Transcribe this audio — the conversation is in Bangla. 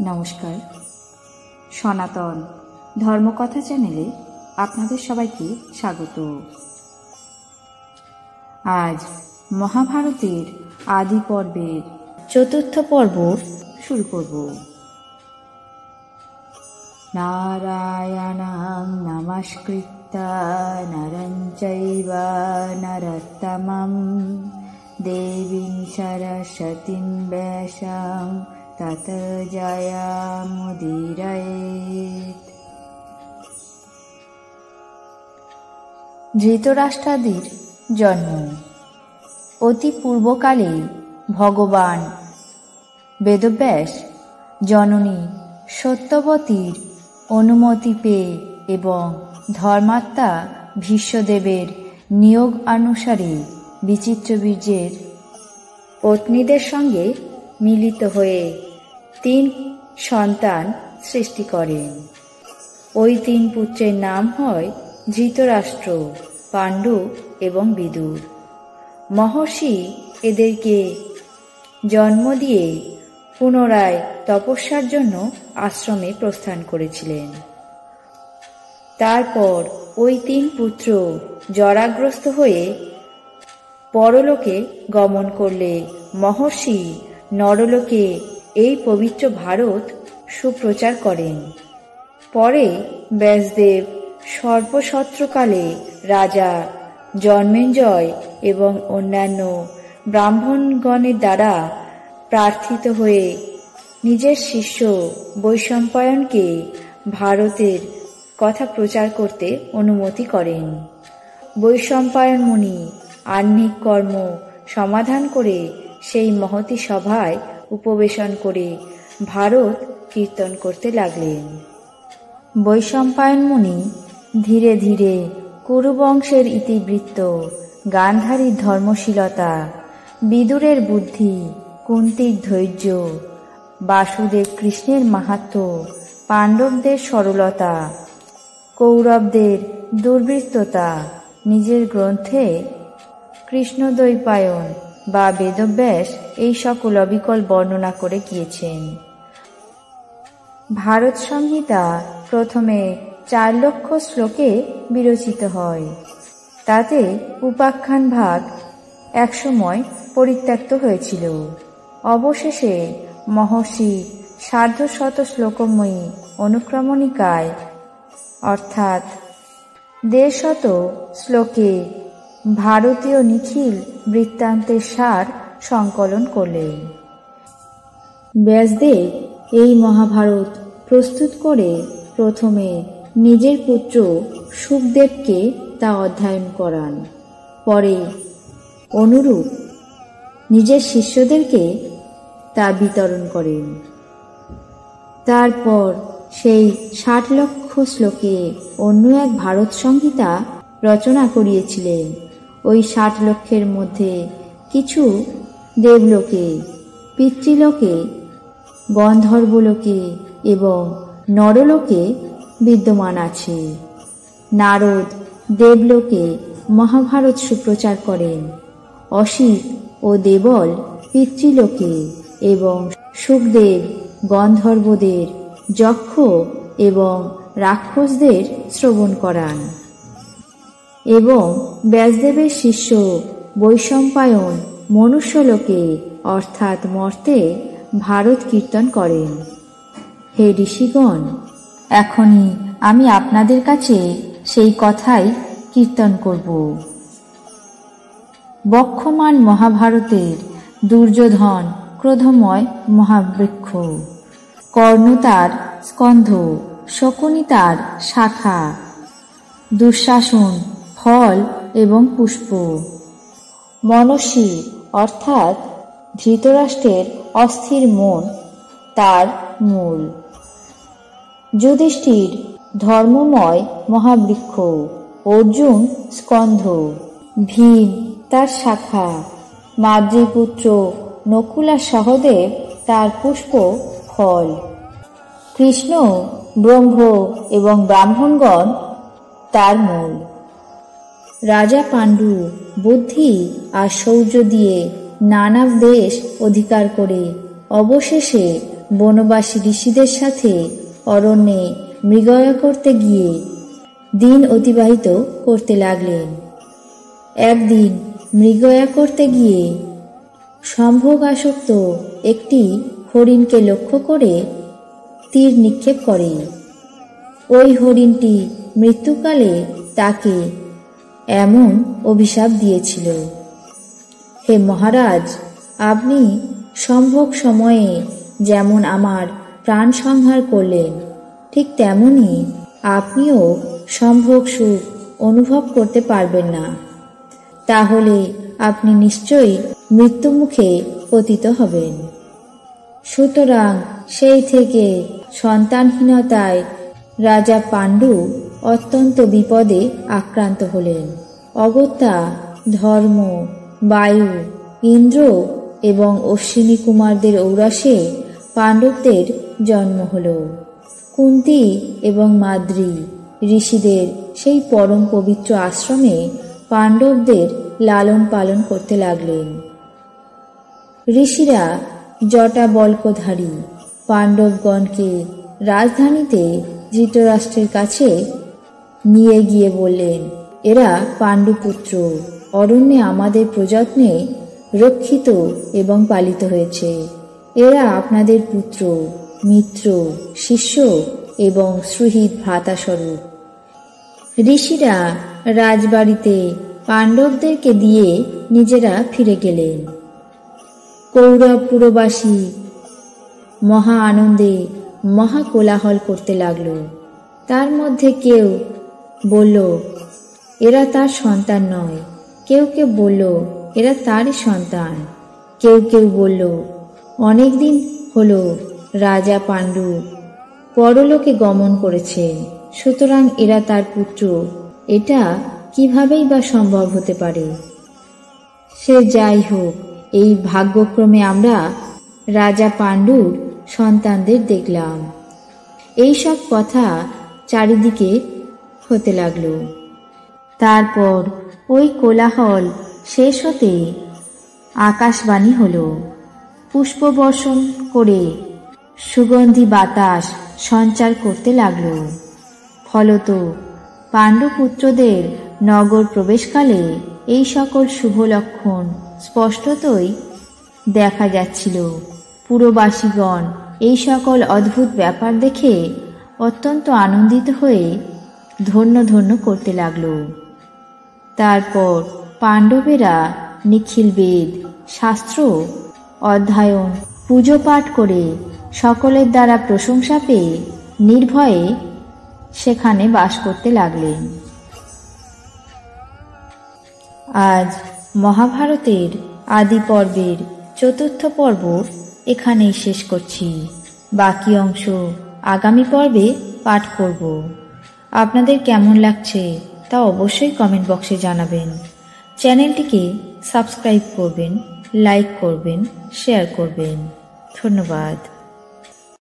নমস্কার, সনাতন ধর্মকথা চ্যানেলে আপনাদের সবাইকে স্বাগত। আজ মহাভারতের আদি পর্বের চতুর্থ পর্ব শুরু করব। নারায়ণং নমস্কৃত্য নরং চৈব নরোত্তমং দেবীং সরস্বতীং ব্যাসং ততো জয়মুদীরয়েৎ। ধৃতরাষ্ট্রাদির জন্ম। অতি পূর্বকালে ভগবান বেদব্যাস জননী সত্যবতীর অনুমতি পেয়ে এবং ধর্মাত্মা ভীষ্মদেবের নিয়োগ অনুসারে বিচিত্রবীর্যের পত্নীদের সঙ্গে মিলিত হয়ে 3 সন্তান সৃষ্টি করেন। ওই 3 পুত্রের নাম হয় ধৃতরাষ্ট্র, পাণ্ডু এবং বিদুর। মহর্ষি এদেরকে জন্ম দিয়ে পুনরায় তপস্যার জন্য আশ্রমে প্রস্থান করেছিলেন। তারপর ওই 3 পুত্র জরাগ্রস্ত হয়ে পরলোকে গমন করলে মহর্ষি নরলোকে এই পবিত্র ভারত সুপ্রচার করেন। পরে ব্যাসদেব সর্বশত্রকালে রাজা জন্মেঞ্জয় এবং অন্যান্য ব্রাহ্মণগণের দ্বারা প্রার্থিত হয়ে নিজের শিষ্য বৈশম্পায়নকে ভারতের কথা প্রচার করতে অনুমতি করেন। বৈশম্পায়ন মুনি আহ্নিক কর্ম সমাধান করে সেই মহতী সভায় উপবেশন করে ভারত কীর্তন করতে লাগলেন। বৈশম্পায়ন মুনি ধীরে ধীরে কুরুবংশের ইতিবৃত্ত, গান্ধারীর ধর্মশীলতা, বিদুরের বুদ্ধি, কুন্তীর ধৈর্য, বাসুদেব কৃষ্ণের মাহাত্ম্য, পাণ্ডবদের সরলতা, কৌরবদের দুর্বৃত্ততা নিজের গ্রন্থে কৃষ্ণদ্বৈপায়ন বা বেদব্যাস এই সকল অবিকল বর্ণনা করে গিয়েছেন। ভারত সংহিতা প্রথমে 4 লক্ষ শ্লোকে বিরচিত হয়। তাতে উপাখ্যান ভাগ একসময় পরিত্যক্ত হয়েছিল। অবশেষে মহর্ষি সার্ধশত শ্লোকময়ী অনুক্রমণিকায় অর্থাৎ 150 শ্লোকে ভারতীয় নিখিল বৃত্তান্তের সার সংকলন করলেন। ব্যাসদেব এই মহাভারত প্রস্তুত করে প্রথমে নিজের পুত্র শুকদেবকে তা অধ্যয়ন করান। পরে অনুরূপ নিজের শিষ্যদেরকে তা বিতরণ করেন। তারপর সেই 60 লক্ষ শ্লোকে অন্য এক ভারত সংহিতা রচনা করিয়েছিলেন। ওই 60 লক্ষের মধ্যে কিছু দেবলোকে, পিতৃলোকে, গন্ধর্বলোকে এবং নরলোকে বিদ্যমান আছে। নারদ দেবলোকে মহাভারত সুপ্রচার করেন। অসিত ও দেবল পিতৃলোকে এবং শুকদেব গন্ধর্বদের, যক্ষ এবং রাক্ষসদের শ্রবণ করান এবং ব্যাসদেবের শিষ্য বৈশম্পায়ন মনুষ্যলোকে অর্থাৎ মর্তে ভারত কীর্তন করেন। হে ঋষিগণ, এখনই আমি আপনাদের কাছে সেই কথাই কীর্তন করব। বক্ষমান মহাভারতের দুর্যোধন ক্রোধময় মহাবৃক্ষ, কর্ণ তার স্কন্ধ, শকুনি তার শাখা, দুঃশাসন ফল এবং পুষ্প, মনস্বী অর্থাৎ ধৃতরাষ্ট্রের অস্থির মন তার মূল, যুধিষ্ঠির ধর্মময় মহাবৃক্ষ, অর্জুন স্কন্ধ, ভীম তার শাখা, মাদ্রীপুত্র নকুলা সহদেব তার পুষ্প ফল, কৃষ্ণ ব্রহ্ম এবং ব্রাহ্মণগণ তার মূল। রাজা পাণ্ডু বুদ্ধি আর শৌর্য দিয়ে নানা দেশ অধিকার করে অবশেষে বনবাসী ঋষিদের সাথে অরণ্যে মৃগয়া করতে গিয়ে দিন অতিবাহিত করতে লাগলেন। একদিন মৃগয়া করতে গিয়ে সম্ভোগাসক্ত একটি হরিণকে লক্ষ্য করে তীর নিক্ষেপ করে। ওই হরিণটি মৃত্যুকালে তাকে এমন অভিশাপ দিয়েছিল, হে মহারাজ, আপনি সম্ভোগ সময়ে যেমন আমার প্রাণ সংহার করলেন, ঠিক তেমনি আপনিও সম্ভোগ সুখ অনুভব করতে পারবেন না। তাহলে আপনি নিশ্চয়ই মৃত্যুমুখে পতিত হবেন। সুতরাং সেই থেকে সন্তানহীনতায় রাজা পাণ্ডু অত্যন্ত বিপদে আক্রান্ত হলেন। অগত্যা, ধর্ম, বায়ু, ইন্দ্র এবং অশ্বিনী কুমারদের ঔরাসে পাণ্ডবদের জন্ম হল। কুন্তী এবং মাদ্রী ঋষিদের সেই পরম পবিত্র আশ্রমে পাণ্ডবদের লালন পালন করতে লাগলেন। ঋষিরা জটা বল্কধারী পাণ্ডবগণকে রাজধানীতে ধৃতরাষ্ট্রের কাছে নিয়ে গিয়ে বললেন, এরা পাণ্ডুপুত্র, অরণ্যে আমাদের প্রযত্নে রক্ষিত এবং পালিত হয়েছে। এরা আপনাদের পুত্র, মিত্র, শিষ্য এবং সুহৃদ ভ্রাতাস্বরূপ। ঋষিরা রাজবাড়িতে পাণ্ডবদেরকে দিয়ে নিজেরা ফিরে গেলেন। কৌরবপুরবাসী মহা আনন্দে মহা কোলাহল করতে লাগল। তার মধ্যে কেউ বলল, এরা তার সন্তান নয়। কেউ কেউ বলল, এরা তারই সন্তান। কেউ কেউ বলল, অনেকদিন হলো রাজা পাণ্ডু পরলোকে গমন করেছেন, সুতরাং এরা তার পুত্র। এটা কিভাবেই বা সম্ভব হতে পারে? সে যাই হোক, এই ভাগ্যক্রমে আমরা রাজা পাণ্ডুর সন্তানদের দেখলাম। এই সব কথা চারিদিকে হতে লাগল। তারপর ওই কোলাহল শেষ হতে আকাশবাণী হল। পুষ্পবর্ষণ করে সুগন্ধি বাতাস সঞ্চার করতে লাগল। ফলত পাণ্ডুপুত্রদের নগর প্রবেশকালে এই সকল শুভ লক্ষণ স্পষ্টতই দেখা যাচ্ছিল। পুরবাসীগণ এই সকল অদ্ভুত ব্যাপার দেখে অত্যন্ত আনন্দিত হয়ে ধন্য ধন্য করতে লাগল। তারপর পাণ্ডবেরা নিখিল বেদ, শাস্ত্র অধ্যয়ন, পুজো পাঠ করে সকলের দ্বারা প্রশংসা পেয়ে নির্ভয়ে সেখানে বাস করতে লাগলেন। আজ মহাভারতের আদি পর্বের চতুর্থ পর্ব এখানেই শেষ করছি। বাকি অংশ আগামী পর্বে পাঠ করব। আপনাদের কেমন লাগছে তা অবশ্যই কমেন্ট বক্সে জানাবেন। চ্যানেলটিকে সাবস্ক্রাইব করবেন, লাইক করবেন, শেয়ার করবেন। ধন্যবাদ।